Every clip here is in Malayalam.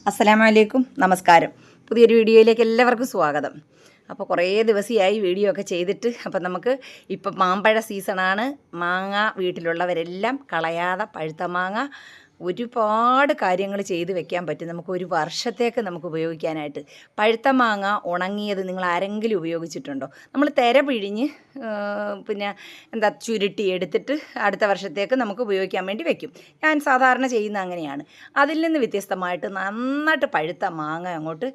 അസ്സലാമു അലൈക്കും, നമസ്കാരം. പുതിയൊരു വീഡിയോയിലേക്ക് എല്ലാവർക്കും സ്വാഗതം. അപ്പോൾ കുറേ ദിവസമായി വീഡിയോ ഒക്കെ ചെയ്തിട്ട്. അപ്പം നമുക്ക് ഇപ്പം മാമ്പഴ സീസണാണ്. മാങ്ങ വീട്ടിലുള്ളവരെല്ലാം കളയാതെ പഴുത്ത മാങ്ങ ഒരുപാട് കാര്യങ്ങൾ ചെയ്ത് വെക്കാൻ പറ്റും. നമുക്ക് ഒരു വർഷത്തേക്ക് നമുക്ക് ഉപയോഗിക്കാനായിട്ട്. പഴുത്ത മാങ്ങ ഉണങ്ങിയത് നിങ്ങൾ ആരെങ്കിലും ഉപയോഗിച്ചിട്ടുണ്ടോ? നമ്മൾ തിര പിഴിഞ്ഞ് പിന്നെ ചുരുട്ടി എടുത്തിട്ട് അടുത്ത വർഷത്തേക്ക് നമുക്ക് ഉപയോഗിക്കാൻ വേണ്ടി വെക്കും. ഞാൻ സാധാരണ ചെയ്യുന്ന അങ്ങനെയാണ്. അതിൽ നിന്ന് വ്യത്യസ്തമായിട്ട് നന്നായിട്ട് പഴുത്ത മാങ്ങ അങ്ങോട്ട്,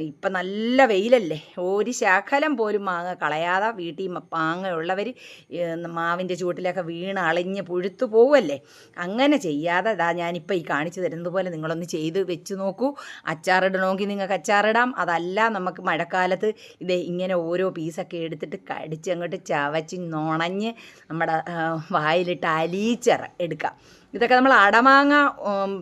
ഇപ്പം നല്ല വെയിലല്ലേ, ഒരു ശകലം പോലും മാങ്ങ കളയാതെ വീട്ടിൽ മാങ്ങ ഉള്ളവർ മാവിൻ്റെ ചുവട്ടിലൊക്കെ വീണ് അളിഞ്ഞ് പുഴുത്തു പോവുമല്ലേ. അങ്ങനെ ചെയ്യാതെ ഞാനിപ്പോൾ ഈ കാണിച്ചു തരുന്നത് പോലെ നിങ്ങളൊന്ന് ചെയ്ത് വെച്ച് നോക്കൂ. അച്ചാറിടണമെങ്കിൽ നിങ്ങൾക്ക് അച്ചാറിടാം. അതല്ല, നമുക്ക് മഴക്കാലത്ത് ഇങ്ങനെ ഓരോ പീസൊക്കെ എടുത്തിട്ട് കടിച്ച് അങ്ങോട്ട് ചവച്ച് നുണഞ്ഞ് നമ്മുടെ വായിലിട്ട് അലീച്ചറ എടുക്കാം. ഇതൊക്കെ നമ്മൾ അടമാങ്ങ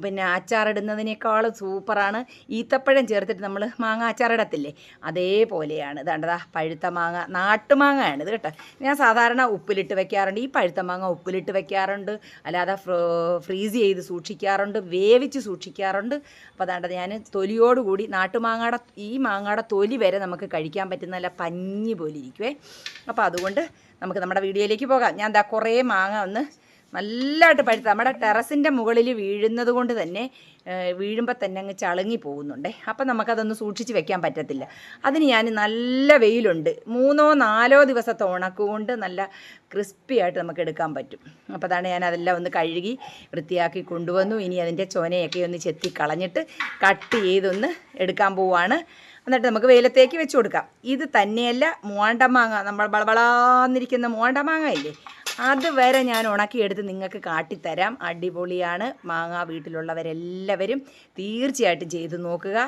പിന്നെ അച്ചാറിടുന്നതിനേക്കാളും സൂപ്പറാണ്. ഈത്തപ്പഴം ചേർത്തിട്ട് നമ്മൾ മാങ്ങ അച്ചാറിടത്തില്ലേ, അതേപോലെയാണ്. ഇതാണ്ടതാ പഴുത്ത മാങ്ങ, നാട്ടുമാങ്ങയാണ് ഇത് കേട്ടോ. ഞാൻ സാധാരണ ഉപ്പിലിട്ട് വെക്കാറുണ്ട്. ഈ പഴുത്ത മാങ്ങ ഉപ്പിലിട്ട് വെക്കാറുണ്ട്, അല്ലാതെ ഫ്രീസ് ചെയ്ത് സൂക്ഷിക്കാറുണ്ട്, വേവിച്ച് സൂക്ഷിക്കാറുണ്ട്. അപ്പോൾ അതാണ്ടത് ഞാൻ തൊലിയോടുകൂടി ഈ മാങ്ങയുടെ തൊലി വരെ നമുക്ക് കഴിക്കാൻ പറ്റുന്ന നല്ല പഞ്ഞി പോലെ ഇരിക്കുവേ. അപ്പോൾ അതുകൊണ്ട് നമുക്ക് നമ്മുടെ വീഡിയോയിലേക്ക് പോകാം. ഞാൻ കുറേ മാങ്ങ ഒന്ന് നല്ലതായിട്ട് പഴുത്ത നമ്മുടെ ടെറസിൻ്റെ മുകളിൽ വീഴുന്നത് കൊണ്ട് തന്നെ വീഴുമ്പോൾ തന്നെ അങ്ങ് ചളുങ്ങി പോകുന്നുണ്ടേ. അപ്പം നമുക്കതൊന്ന് സൂക്ഷിച്ച് വെക്കാൻ പറ്റത്തില്ല. അതിന് ഞാൻ നല്ല വെയിലുണ്ട്, 3-4 ദിവസത്തെ ഉണക്കുകൊണ്ട് നല്ല ക്രിസ്പി ആയിട്ട് നമുക്ക് എടുക്കാൻ പറ്റും. അപ്പോൾ അതാണ് ഞാൻ അതെല്ലാം ഒന്ന് കഴുകി വൃത്തിയാക്കി കൊണ്ടുവന്നു. ഇനി അതിൻ്റെ ചൊനയൊക്കെ ഒന്ന് ചെത്തി കളഞ്ഞിട്ട് കട്ട് ചെയ്തൊന്ന് എടുക്കാൻ പോവുകയാണ്. എന്നിട്ട് നമുക്ക് വെയിലത്തേക്ക് വെച്ച് കൊടുക്കാം. ഇത് തന്നെയല്ല, മൂവാണ്ടമാങ്ങ, നമ്മൾ വളവളാന്നിരിക്കുന്ന മൂവാണ്ടമാങ്ങ ഇല്ലേ, അതുവരെ ഞാൻ ഉണക്കിയെടുത്ത് നിങ്ങൾക്ക് കാട്ടിത്തരാം. അടിപൊളിയാണ്. മാങ്ങ വീട്ടിലുള്ളവരെല്ലാവരും തീർച്ചയായിട്ടും ചെയ്ത് നോക്കുക.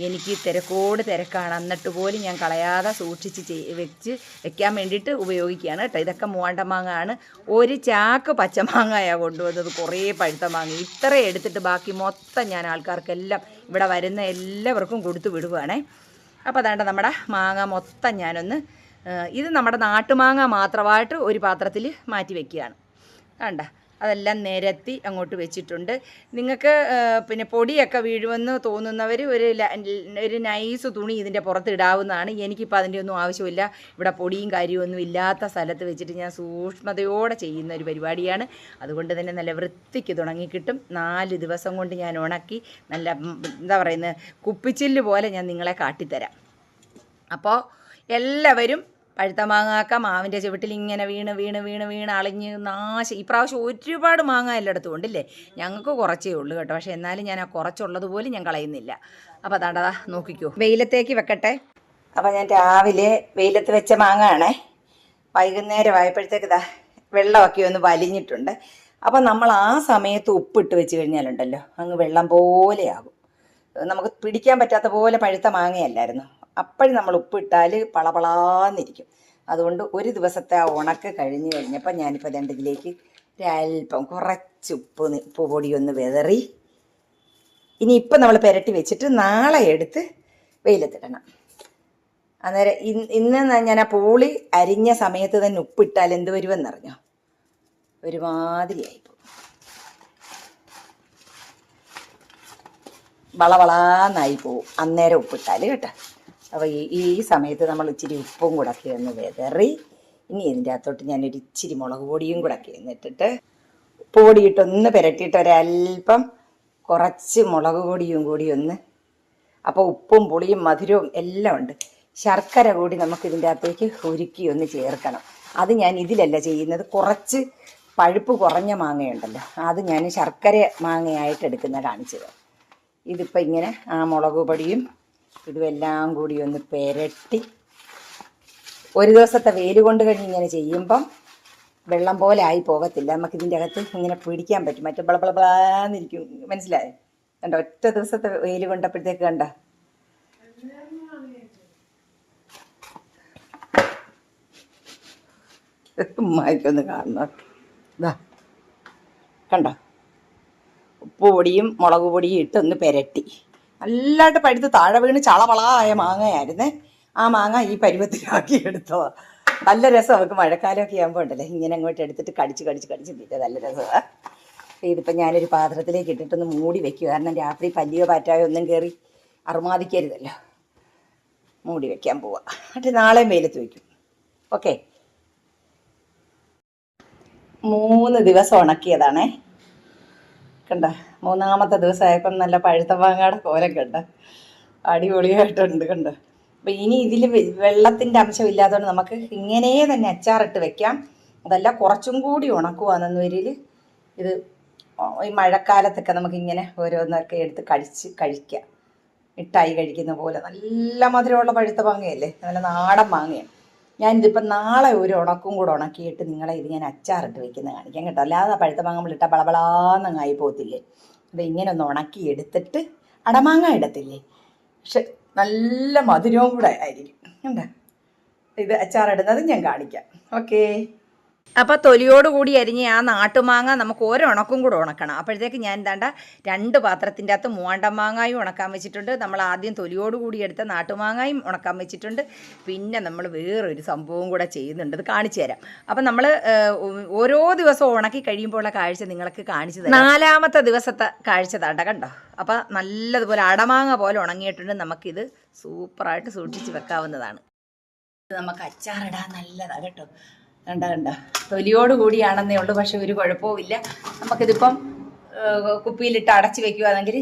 എനിക്ക് തിരക്കാണ്, എന്നിട്ട് പോലും ഞാൻ കളയാതെ സൂക്ഷിച്ച് വെക്കാൻ വേണ്ടിയിട്ട് ഉപയോഗിക്കുകയാണ് കേട്ടോ. ഇതൊക്കെ മൂവാണ്ടമാങ്ങ ആണ്. ഒരു ചാക്ക് പച്ചമാങ്ങയാണ് കൊണ്ടുവന്നത്, കുറേ പഴുത്ത മാങ്ങ. ഇത്ര എടുത്തിട്ട് ബാക്കി മൊത്തം ഞാൻ ആൾക്കാർക്കെല്ലാം, ഇവിടെ വരുന്ന എല്ലാവർക്കും കൊടുത്തു വിടുകയാണേ. അപ്പോൾ അതാണ്ട് നമ്മുടെ മാങ്ങ മൊത്തം ഞാനൊന്ന്, ഇത് നമ്മുടെ നാട്ടുമാങ്ങ മാത്രമായിട്ട് ഒരു പാത്രത്തിൽ മാറ്റി വയ്ക്കുകയാണ്. കണ്ട, അതെല്ലാം നിരത്തി അങ്ങോട്ട് വെച്ചിട്ടുണ്ട്. നിങ്ങൾക്ക് പിന്നെ പൊടിയൊക്കെ വീഴുമെന്ന് തോന്നുന്നവർ ഒരു നൈസ് തുണി ഇതിൻ്റെ പുറത്ത് ഇടാവുന്നതാണ്. എനിക്കിപ്പോൾ അതിൻ്റെ ഒന്നും ആവശ്യമില്ല. ഇവിടെ പൊടിയും കാര്യമൊന്നും ഇല്ലാത്ത സ്ഥലത്ത് വെച്ചിട്ട് ഞാൻ സൂക്ഷ്മതയോടെ ചെയ്യുന്ന ഒരു പരിപാടിയാണ്. അതുകൊണ്ട് തന്നെ നല്ല വൃത്തിക്ക് തുടങ്ങി കിട്ടും. 4 ദിവസം കൊണ്ട് ഞാൻ ഉണക്കി നല്ല കുപ്പിച്ചില്ല് പോലെ ഞാൻ നിങ്ങളെ കാട്ടിത്തരാം. അപ്പോൾ എല്ലാവരും പഴുത്ത മാങ്ങാക്ക മാവിൻ്റെ ചുവട്ടിൽ ഇങ്ങനെ വീണ് അളിഞ്ഞ് ഈ പ്രാവശ്യം ഒരുപാട് മാങ്ങ എല്ലായിടത്തും ഉണ്ടല്ലേ. ഞങ്ങൾക്ക് കുറച്ചേ ഉള്ളൂ കേട്ടോ. പക്ഷേ എന്നാലും ഞാൻ ആ കുറച്ചുള്ളതുപോലും ഞാൻ കളയുന്നില്ല. അപ്പോൾ അതാണ്ടതാ നോക്കിക്കോ, വെയിലത്തേക്ക് വെക്കട്ടെ. അപ്പോൾ ഞാൻ രാവിലെ വെയിലത്ത് വെച്ച മാങ്ങ ആണേ. വൈകുന്നേരം ആയപ്പോഴത്തേക്ക് വെള്ളമൊക്കെ ഒന്ന് വലിഞ്ഞിട്ടുണ്ട്. അപ്പോൾ നമ്മൾ ആ സമയത്ത് ഉപ്പിട്ട് വെച്ച് കഴിഞ്ഞാലുണ്ടല്ലോ, അങ്ങ് വെള്ളം പോലെയാകും. നമുക്ക് പിടിക്കാൻ പറ്റാത്ത പോലെ പഴുത്ത മാങ്ങയല്ലായിരുന്നു. അപ്പോഴും നമ്മൾ ഉപ്പിട്ടാൽ പളപളാന്നിരിക്കും. അതുകൊണ്ട് ഒരു ദിവസത്തെ ആ ഉണക്ക് കഴിഞ്ഞപ്പോൾ ഞാനിപ്പോൾ ഇതിലേക്ക് ഒരല്പം കുറച്ച് ഉപ്പ് പൊടി ഒന്ന് വിതറി. ഇനിയിപ്പം നമ്മൾ പുരട്ടി വെച്ചിട്ട് നാളെ എടുത്ത് വെയിലത്തിടണം. അന്നേരം ഇന്ന് ഞാൻ ആ പൂളി അരിഞ്ഞ സമയത്ത് തന്നെ ഉപ്പിട്ടാൽ എന്ത് വരുമെന്നറിഞ്ഞോ, ഒരുമാതിരിയായിപ്പോൾ വളവളാന്നായി പോവും അന്നേരം ഉപ്പിട്ടാൽ കേട്ടോ. അപ്പോൾ ഈ സമയത്ത് നമ്മൾ ഇച്ചിരി ഉപ്പും കൂടെ ഒക്കെ ഒന്ന് വിതറി, ഇനി ഇതിൻ്റെ അകത്തോട്ട് ഞാനൊരു ഇച്ചിരി മുളക് പൊടിയും കൂടെ ഒക്കെ എന്നിട്ടിട്ട് ഉപ്പ് പൊടിയിട്ടൊന്ന് പുരട്ടിയിട്ട് ഒരല്പം കുറച്ച് മുളക് പൊടിയും കൂടി ഒന്ന്, അപ്പോൾ ഉപ്പും പുളിയും മധുരവും എല്ലാം ഉണ്ട്. ശർക്കര കൂടി നമുക്കിതിൻ്റെ അകത്തേക്ക് ഉരുക്കി ഒന്ന് ചേർക്കണം. അത് ഞാൻ ഇതിലല്ല ചെയ്യുന്നത്. കുറച്ച് പഴുപ്പ് കുറഞ്ഞ മാങ്ങയുണ്ടല്ലോ, അത് ഞാൻ ശർക്കര മാങ്ങയായിട്ട് എടുക്കുന്ന കാണിച്ചത്. ഇതിപ്പോൾ ഇങ്ങനെ ആ മുളക് പൊടിയും ഇതുമെല്ലാം കൂടി ഒന്ന് പുരട്ടി ഒരു ദിവസത്തെ വെയിൽ കൊണ്ട് കഴിഞ്ഞ് ഇങ്ങനെ ചെയ്യുമ്പം വെള്ളം പോലെ ആയി പോകത്തില്ല. നമുക്കിതിൻ്റെ അകത്ത് ഇങ്ങനെ പിടിക്കാൻ പറ്റും. മറ്റേ ബളബളബളാന്നിരിക്കും, മനസ്സിലായോ? കണ്ടോ, ഒറ്റ ദിവസത്തെ വെയിൽ കൊണ്ടപ്പോഴത്തേക്ക് കണ്ട ഉമ്മായിക്കൊന്ന് കാണണം. ഇതാ കണ്ടോ, ഉപ്പ് പൊടിയും മുളക് പൊടിയും ഇട്ടൊന്ന് പുരട്ടി നല്ലതായിട്ട് പഴുത്ത് താഴെ വീണ് ചളവളായ മാങ്ങയായിരുന്നേ. ആ മാങ്ങ ഈ പരുവത്തിലാക്കി എടുത്തതാണ്. നല്ല രസം. നമുക്ക് മഴക്കാലമൊക്കെ ആകുമ്പോൾ ഉണ്ടല്ലേ, ഇങ്ങനെ അങ്ങോട്ട് എടുത്തിട്ട് കടിച്ച് തീറ്റ നല്ല രസമാണ്. ഇതിപ്പോൾ ഞാനൊരു പാത്രത്തിലേക്ക് ഇട്ടിട്ടൊന്ന് മൂടി വെക്കുക. കാരണം രാത്രി പല്ലിയോ പാറ്റായോ ഒന്നും കയറി അറുമാദിക്കരുതല്ലോ. മൂടി വയ്ക്കാൻ പോവാം. എന്നിട്ട് നാളെയും വെയിലത്ത് വയ്ക്കും. ഓക്കെ. 3 ദിവസം ഉണക്കിയതാണേ. കണ്ട, 3-ാമത്തെ ദിവസമായപ്പം നല്ല പഴുത്ത മാങ്ങയുടെ കോലം കണ്ട, അടിപൊളിയായിട്ടുണ്ട്. കണ്ട. അപ്പം ഇനി ഇതിൽ വെള്ളത്തിൻ്റെ അംശം ഇല്ലാത്തതുകൊണ്ട് നമുക്ക് ഇങ്ങനെ തന്നെ അച്ചാറിട്ട് വെക്കാം. അതല്ല കുറച്ചും കൂടി ഉണക്കുവാണെന്ന് വരിൽ ഇത് ഈ മഴക്കാലത്തൊക്കെ നമുക്കിങ്ങനെ ഓരോന്നൊക്കെ എടുത്ത് കഴിക്കാം. മിഠായി കഴിക്കുന്ന പോലെ നല്ല മധുരമുള്ള പഴുത്ത മാങ്ങയല്ലേ, നല്ല നാടൻ മാങ്ങയാണ്. ഞാനിതിപ്പം നാളെ ഒരു ഉണക്കും കൂടെ ഉണക്കിയിട്ട് നിങ്ങളെ ഇത് ഞാൻ അച്ചാറിട്ട് വെക്കുന്നത് കാണിക്കാം കേട്ടോ. അല്ലാതെ പഴുത്ത മാങ്ങ നമ്മളിട്ടാൽ ബളബളാന്നങ്ങായി പോകത്തില്ലേ. അത് ഇങ്ങനെ ഒന്ന് ഉണക്കി എടുത്തിട്ട് അടമാങ്ങ ഇടത്തില്ലേ, പക്ഷെ നല്ല മധുരവും കൂടെ ആയിരിക്കും. കണ്ടോ, ഇത് അച്ചാറിടുന്നത് ഞാൻ കാണിക്കാം. ഓക്കേ. അപ്പോൾ തൊലിയോടുകൂടി അരിഞ്ഞ് ആ നാട്ടുമാങ്ങ നമുക്ക് ഉണക്കും കൂടെ ഉണക്കണം. അപ്പോഴത്തേക്ക് ഞാൻ എന്താണ്ട 2 പാത്രത്തിൻ്റെ അകത്ത് മൂവാണ്ടമാങ്ങായും ഉണക്കാൻ വെച്ചിട്ടുണ്ട്. നമ്മൾ ആദ്യം തൊലിയോടുകൂടി എടുത്ത നാട്ടുമാങ്ങായും ഉണക്കാൻ വെച്ചിട്ടുണ്ട്. പിന്നെ നമ്മൾ വേറൊരു സംഭവം കൂടെ ചെയ്യുന്നുണ്ട്, അത് കാണിച്ചു തരാം. അപ്പം നമ്മൾ ഓരോ ദിവസവും ഉണക്കി കഴിയുമ്പോഴുള്ള കാഴ്ച നിങ്ങൾക്ക് കാണിച്ചു തരാം. 4-ാമത്തെ ദിവസത്തെ കാഴ്ച താണ്ട കണ്ടോ. അപ്പോൾ നല്ലതുപോലെ അടമാങ്ങ പോലെ ഉണങ്ങിയിട്ടുണ്ട്. നമുക്കിത് സൂപ്പറായിട്ട് സൂക്ഷിച്ച് വെക്കാവുന്നതാണ്. നമുക്ക് അച്ചാറിടാൻ നല്ലതാണ് കേട്ടോ. കണ്ട തൊലിയോട് കൂടിയാണെന്നേ ഉള്ളൂ, പക്ഷെ ഒരു കുഴപ്പവുമില്ല. നമുക്കിതിപ്പം കുപ്പിയിലിട്ട് അടച്ച് വെക്കുകയാണെങ്കിൽ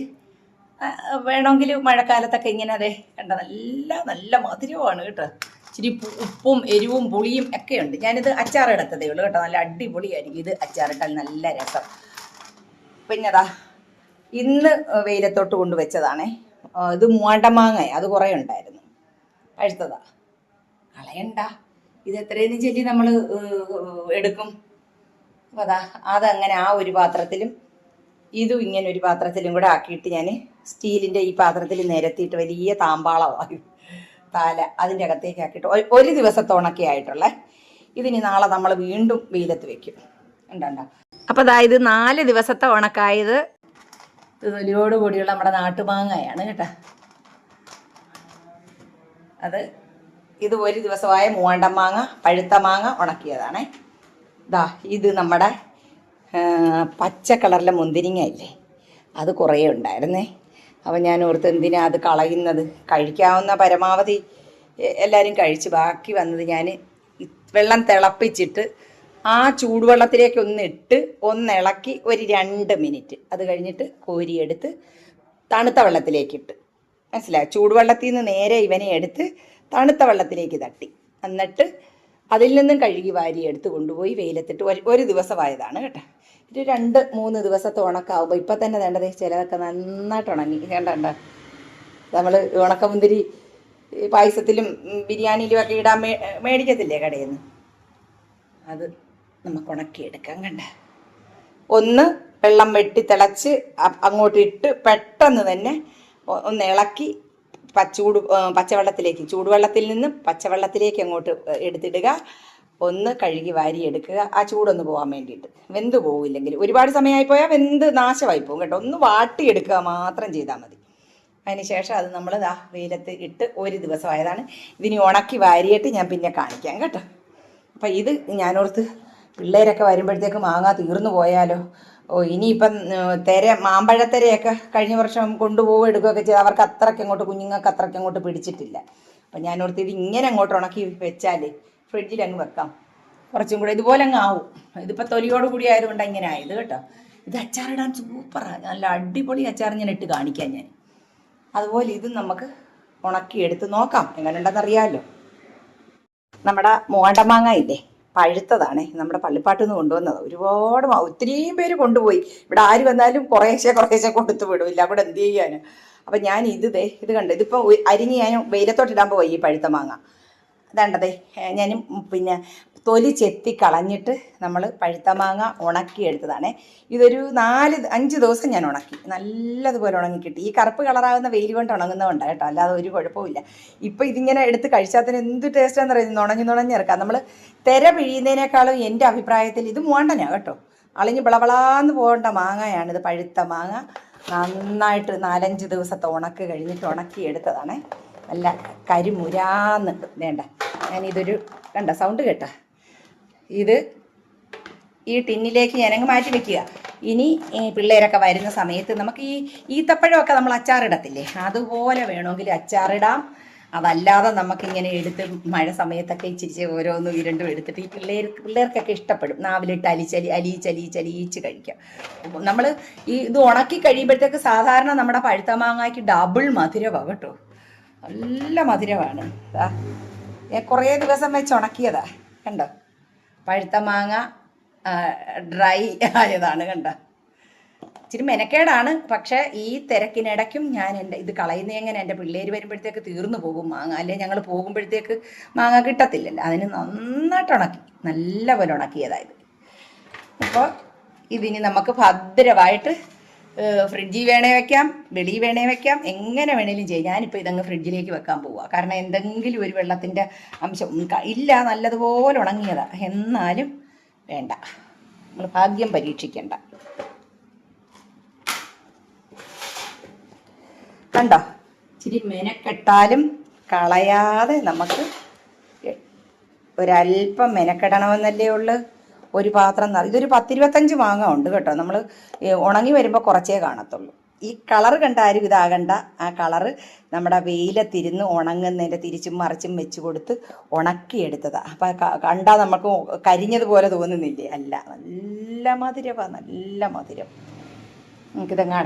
വേണമെങ്കിൽ മഴക്കാലത്തൊക്കെ ഇങ്ങനെ അതെ കണ്ട നല്ല മധുരമാണ് കേട്ടോ. ഇച്ചിരി ഉപ്പും എരിവും പുളിയും ഒക്കെ ഉണ്ട്. ഞാനിത് അച്ചാറിടത്തതേ ഉള്ളൂ കേട്ടോ. നല്ല അടിപൊളിയായിരിക്കും ഇത് അച്ചാറിട്ടാൽ, നല്ല രസം. പിന്നെതാ ഇന്ന് വെയിലത്തോട്ട് കൊണ്ടുവച്ചതാണേ. ഇത് മൂവാണ്ടമാങ്ങ, അത് കുറേ ഉണ്ടായിരുന്നു, പഴുത്തതാ. കളയണ്ട, ഇത് എത്രയെന്ന് ചൊല്ലി നമ്മൾ എടുക്കും. അപ്പോൾ അതങ്ങനെ ആ ഒരു പാത്രത്തിലും ഇതും ഇങ്ങനെ ഒരു പാത്രത്തിലും കൂടെ ആക്കിയിട്ട് ഞാൻ സ്റ്റീലിൻ്റെ ഈ പാത്രത്തിൽ നിരത്തിയിട്ട് വലിയ താമ്പാളമായി താല അതിൻ്റെ അകത്തേക്ക് ആക്കിയിട്ട് ഒരു ദിവസത്തോണൊക്കെ ആയിട്ടുള്ള ഇതിന് നാളെ നമ്മൾ വീണ്ടും വെയിലത്ത് വെക്കും. ഉണ്ടോ. അപ്പോൾ അതായത് 4 ദിവസത്തെ ഉണക്കായത് ഇത് തൊലിയോട് കൂടിയുള്ള നമ്മുടെ നാട്ടുമാങ്ങയാണ് കേട്ടോ. ഇത് ഒരു ദിവസമായ മൂവാണ്ടമാങ്ങ, പഴുത്ത മാങ്ങ ഉണക്കിയതാണേ. ഇത് നമ്മുടെ പച്ച കളറിലെ മുന്തിരിങ്ങ ഇല്ലേ, അത് കുറേ ഉണ്ടായിരുന്നേ. അപ്പം ഞാൻ ഓർത്ത് എന്തിനാ അത് കളയുന്നത്, കഴിക്കാവുന്ന പരമാവധി എല്ലാവരും കഴിച്ച് ബാക്കി വന്നത് ഞാൻ വെള്ളം തിളപ്പിച്ചിട്ട് ആ ചൂടുവെള്ളത്തിലേക്ക് ഒന്നിളക്കി ഒരു 2 മിനിറ്റ്, അത് കഴിഞ്ഞിട്ട് കോരിയെടുത്ത് തണുത്ത വെള്ളത്തിലേക്കിട്ട്, മനസ്സിലായി, ചൂടുവെള്ളത്തിൽ നിന്ന് നേരെ ഇവനെ എടുത്ത് തണുത്ത വെള്ളത്തിലേക്ക് തട്ടി, എന്നിട്ട് അതിൽ നിന്നും കഴുകി വാരി എടുത്ത് കൊണ്ടുപോയി വെയിലത്തിട്ട് ഒരു ദിവസമായതാണ് കേട്ടോ. ഇത് 2-3 ദിവസത്തെ ഉണക്കാവുമ്പോൾ ഇപ്പം തന്നെ വേണ്ടത് ചിലതൊക്കെ നന്നായിട്ട് ഉണങ്ങി. കണ്ട നമ്മൾ ഉണക്കമുന്തിരി പായസത്തിലും ബിരിയാണിയിലും ഒക്കെ ഇടാൻ മേടിക്കത്തില്ലേ കടയിൽ നിന്ന്, അത് നമുക്ക് ഉണക്കിയെടുക്കാം. കണ്ട ഒന്ന് വെള്ളം വെട്ടി തിളച്ച് അങ്ങോട്ട് ഇട്ട് പെട്ടെന്ന് തന്നെ ഒന്ന് ഇളക്കി പച്ചവെള്ളത്തിലേക്ക്, ചൂടുവെള്ളത്തിൽ നിന്ന് പച്ചവെള്ളത്തിലേക്ക് അങ്ങോട്ട് എടുത്തിടുക. ഒന്ന് കഴുകി വാരി എടുക്കുക, ആ ചൂടൊന്ന് പോകാൻ വേണ്ടിയിട്ട്. വെന്ത് പോവില്ലെങ്കിൽ ഒരുപാട് സമയമായി പോയാൽ വെന്ത് നാശമായി പോകും കേട്ടോ. ഒന്ന് വാട്ടിയെടുക്കുക മാത്രം ചെയ്താൽ മതി. അതിന് ശേഷം അത് നമ്മൾ വെയിലത്ത് ഇട്ട് ഒരു ദിവസമായതാണ്. ഇതിനി ഉണക്കി വാരിയിട്ട് ഞാൻ പിന്നെ കാണിക്കാം കേട്ടോ. അപ്പം ഇത് ഞാനോർത്ത് പിള്ളേരൊക്കെ വരുമ്പോഴത്തേക്ക് മാങ്ങ തീർന്നു പോയാലോ, ഇനിയിപ്പം മാമ്പഴത്തരയൊക്കെ കഴിഞ്ഞ വർഷം കൊണ്ടുപോവുക എടുക്കുകയൊക്കെ ചെയ്ത് അവർക്ക് അത്രയ്ക്ക് അങ്ങോട്ട്, കുഞ്ഞുങ്ങൾക്ക് അത്രയ്ക്ക് അങ്ങോട്ട് പിടിച്ചിട്ടില്ല. അപ്പം ഞാനോർത്ത് ഇത് ഇങ്ങനെ അങ്ങോട്ട് ഉണക്കി വെച്ചാൽ ഫ്രിഡ്ജിൽ അങ്ങ് വെക്കാം, കുറച്ചും കൂടെ ഇതുപോലെ അങ്ങ് ആവും. ഇതിപ്പോൾ തൊലിയോട് കൂടി ആയതുകൊണ്ടാണ് ഇങ്ങനെ ആയത് കേട്ടോ. ഇത് അച്ചാറിടാൻ സൂപ്പറാണ്, നല്ല അടിപൊളി അച്ചാർ ഞാൻ ഇട്ട് കാണിക്കാം ഞാൻ. അതുപോലെ ഇതും നമുക്ക് ഉണക്കിയെടുത്ത് നോക്കാം എങ്ങനെ ഉണ്ടെന്നറിയാമല്ലോ. നമ്മുടെ മൂവാണ്ടമാങ്ങ ഇല്ലേ, പഴുത്തതാണേ, നമ്മുടെ പള്ളിപ്പാട്ടിൽ നിന്ന് കൊണ്ടുവന്നത്. ഒരുപാട് ഒത്തിരിയും പേര് കൊണ്ടുപോയി. ഇവിടെ ആര് വന്നാലും കുറേശ്ശെ കൊടുത്തു വിടും, ഇല്ല അവിടെ എന്ത് ചെയ്യാനും. അപ്പം ഞാൻ ഇത് കണ്ട് ഇതിപ്പോൾ അരിഞ്ഞ് ഞാൻ വെയിലത്തോട്ടിടാൻ പോയി ഈ പഴുത്ത മാങ്ങ. അതേണ്ടതേ ഞാൻ പിന്നെ തൊലി ചെത്തി കളഞ്ഞിട്ട് നമ്മൾ പഴുത്ത മാങ്ങ ഉണക്കിയെടുത്തതാണേ. ഇതൊരു 4-5 ദിവസം ഞാൻ ഉണക്കി, നല്ലതുപോലെ ഉണങ്ങി കിട്ടി. ഈ കറുപ്പ് കളറാകുന്ന വെയിൽ കൊണ്ട് ഉണങ്ങുന്നതുകൊണ്ടാണ് കേട്ടോ, അല്ലാതെ ഒരു കുഴപ്പമില്ല. ഇപ്പോൾ ഇതിങ്ങനെ എടുത്ത് കഴിച്ചാൽ എന്ത് ടേസ്റ്റാന്ന് പറയുന്നത്, നുണഞ്ഞിറക്കാം. നമ്മൾ തിര പിഴിയുന്നതിനേക്കാളും എൻ്റെ അഭിപ്രായത്തിൽ ഇത് മൂവാണ്ടനാണ് കേട്ടോ. അളിഞ്ഞ് ബളബളാന്ന് പോകേണ്ട മാങ്ങയാണ് ഇത്, പഴുത്ത മാങ്ങ. നന്നായിട്ട് 4-5 ദിവസത്തെ ഉണക്ക് കഴിഞ്ഞിട്ട് ഉണക്കിയെടുത്തതാണേ. നല്ല കരിമുരാന്ന് വേണ്ട. ഞാനിതൊരു കണ്ട സൗണ്ട് കേട്ട, ഈ ടിന്നിലേക്ക് ഞാനങ്ങ് മാറ്റി വെക്കുക. ഇനി പിള്ളേരൊക്കെ വരുന്ന സമയത്ത് നമുക്ക് ഈ ഈത്തപ്പഴമൊക്കെ നമ്മൾ അച്ചാറിടത്തില്ലേ, അതുപോലെ വേണമെങ്കിൽ അച്ചാറിടാം. അതല്ലാതെ നമുക്കിങ്ങനെ എടുത്ത് മഴ സമയത്തൊക്കെ ഇച്ചിരി ഓരോന്നും രണ്ടും എടുത്തിട്ട് ഈ പിള്ളേർക്കൊക്കെ ഇഷ്ടപ്പെടും. നാവിലിട്ട് അലിയിച്ച് കഴിക്കാം. നമ്മൾ ഇത് ഉണക്കി കഴിയുമ്പോഴത്തേക്ക് സാധാരണ നമ്മുടെ പഴുത്ത മാങ്ങയ്ക്ക് ഡബിൾ മധുരമാണ് കേട്ടോ. നല്ല മധുരമാണ്. കുറേ ദിവസം വെച്ച് ഉണക്കിയതാ കണ്ടോ. പഴുത്ത മാങ്ങ ഡ്രൈ ആയതാണ് കണ്ടോ. ഇച്ചിരി മെനക്കേടാണ്. പക്ഷേ ഈ തിരക്കിനിടയ്ക്കും ഞാൻ ഇത് കളയുന്ന എങ്ങനെ, എൻ്റെ പിള്ളേർ വരുമ്പോഴത്തേക്ക് തീർന്നു പോകും മാങ്ങ. അല്ലെങ്കിൽ ഞങ്ങൾ പോകുമ്പോഴത്തേക്ക് മാങ്ങ കിട്ടത്തില്ലല്ലോ. അതിന് നന്നായിട്ട് ഉണക്കി, നല്ലപോലെ ഉണക്കിയതായത്. അപ്പോൾ ഇതിനി നമുക്ക് ഭദ്രമായിട്ട് ഫ്രിഡ്ജിൽ വേണേ വെക്കാം, വെളിയിൽ വേണേ വെക്കാം, എങ്ങനെ വേണേലും ചെയ്യാം. ഞാനിപ്പോൾ ഇതങ്ങ് ഫ്രിഡ്ജിലേക്ക് വെക്കാൻ പോവുക. കാരണം എന്തെങ്കിലും ഒരു വെള്ളത്തിൻ്റെ അംശം ഇല്ല, നല്ലതുപോലെ ഉണങ്ങിയതാണ്. എന്നാലും വേണ്ട, നമ്മൾ ഭാഗ്യം പരീക്ഷിക്കേണ്ട. കണ്ടോ, ഇച്ചിരി മെനക്കെട്ടാലും കളയാതെ നമുക്ക് ഒരല്പം മെനക്കെടണമെന്നല്ലേ ഉള്ളു. ഒരു പാത്രം ഇതൊരു 10-25 മാങ്ങ ഉണ്ട് കേട്ടോ. നമ്മൾ ഉണങ്ങി വരുമ്പോൾ കുറച്ചേ കാണത്തുള്ളൂ. ഈ കളറ് കണ്ട ആരും ഇതാകണ്ട. ആ കളറ് നമ്മുടെ വെയിലത്തിരുന്ന് ഉണങ്ങുന്നതിൻ്റെ തിരിച്ചും മറിച്ചും വെച്ച് കൊടുത്ത് ഉണക്കിയെടുത്തതാണ്. അപ്പം കണ്ടാൽ നമുക്ക് കരിഞ്ഞതുപോലെ തോന്നുന്നില്ലേ? അല്ല, നല്ല മധുരമാണ്, നല്ല മധുരം. നമുക്കിതങ്ങ്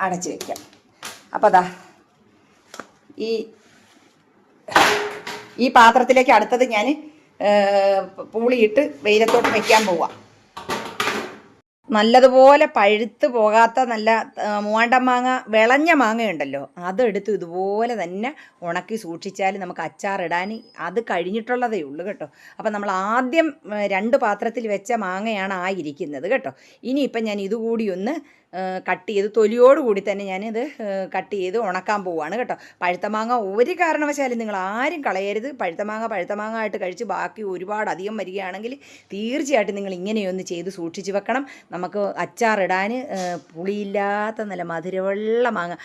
അടച്ച് വയ്ക്കാം. അപ്പോൾ അതാ ഈ പാത്രത്തിലേക്ക് അടുത്തത് ഞാൻ പൂളിയിട്ട് വെയിലത്തോട്ട് വെക്കാൻ പോവാം. നല്ലതുപോലെ പഴുത്ത് പോകാത്ത നല്ല മൂവാണ്ടൻ മാങ്ങ, വിളഞ്ഞ മാങ്ങയുണ്ടല്ലോ, അതെടുത്ത് ഇതുപോലെ തന്നെ ഉണക്കി സൂക്ഷിച്ചാൽ നമുക്ക് അച്ചാറിടാൻ അത് കഴിഞ്ഞിട്ടുള്ളതേ ഉള്ളൂ കേട്ടോ. അപ്പം നമ്മൾ ആദ്യം 2 പാത്രത്തിൽ വെച്ച മാങ്ങയാണ് ആയിരിക്കുന്നത് കേട്ടോ. ഇനിയിപ്പം ഞാൻ ഇതുകൂടി ഒന്ന് കട്ട് ചെയ്ത് തൊലിയോടുകൂടി തന്നെ ഞാനിത് കട്ട് ചെയ്ത് ഉണക്കാൻ പോവുകയാണ് കേട്ടോ. പഴുത്ത മാങ്ങ ഒരു കാരണവശാലും നിങ്ങൾ ആരും കളയരുത്. പഴുത്ത മാങ്ങ ആയിട്ട് കഴിച്ച് ബാക്കി ഒരുപാട് അധികം വരികയാണെങ്കിൽ തീർച്ചയായിട്ടും നിങ്ങൾ ഇങ്ങനെയൊന്ന് ചെയ്ത് സൂക്ഷിച്ച് വെക്കണം. നമുക്ക് അച്ചാറിടാൻ പുളിയില്ലാത്ത നല്ല മധുരമുള്ള മാങ്ങ.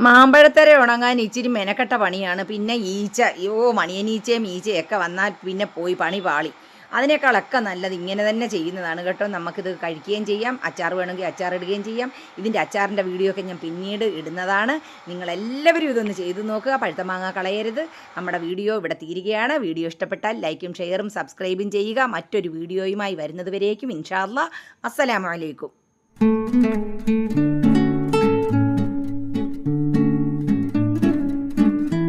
മാമ്പഴത്തര ഉണങ്ങാൻ ഇച്ചിരി മെനക്കെട്ട പണിയാണ്. പിന്നെ മണിയനീച്ചയും ഈച്ചയൊക്കെ വന്നാൽ പിന്നെ പോയി പണി പാളി. അതിനേക്കാളൊക്കെ നല്ലത് ഇങ്ങനെ തന്നെ ചെയ്യുന്നതാണ് കേട്ടോ. നമുക്കിത് കഴിക്കുകയും ചെയ്യാം, അച്ചാർ വേണമെങ്കിൽ അച്ചാറിടുകയും ചെയ്യാം. ഇതിൻ്റെ അച്ചാറിൻ്റെ വീഡിയോ ഒക്കെ ഞാൻ പിന്നീട് ഇടുന്നതാണ്. നിങ്ങളെല്ലാവരും ഇതൊന്ന് ചെയ്തു നോക്കുക. പഴുത്ത മാങ്ങ കളയരുത്. നമ്മുടെ വീഡിയോ ഇവിടെ തീരുകയാണ്. വീഡിയോ ഇഷ്ടപ്പെട്ടാൽ ലൈക്കും ഷെയറും സബ്സ്ക്രൈബും ചെയ്യുക. മറ്റൊരു വീഡിയോയുമായി വരുന്നത് വരേക്കും ഇൻഷാ അല്ലാഹ്. അസ്സലാമു അലൈക്കും.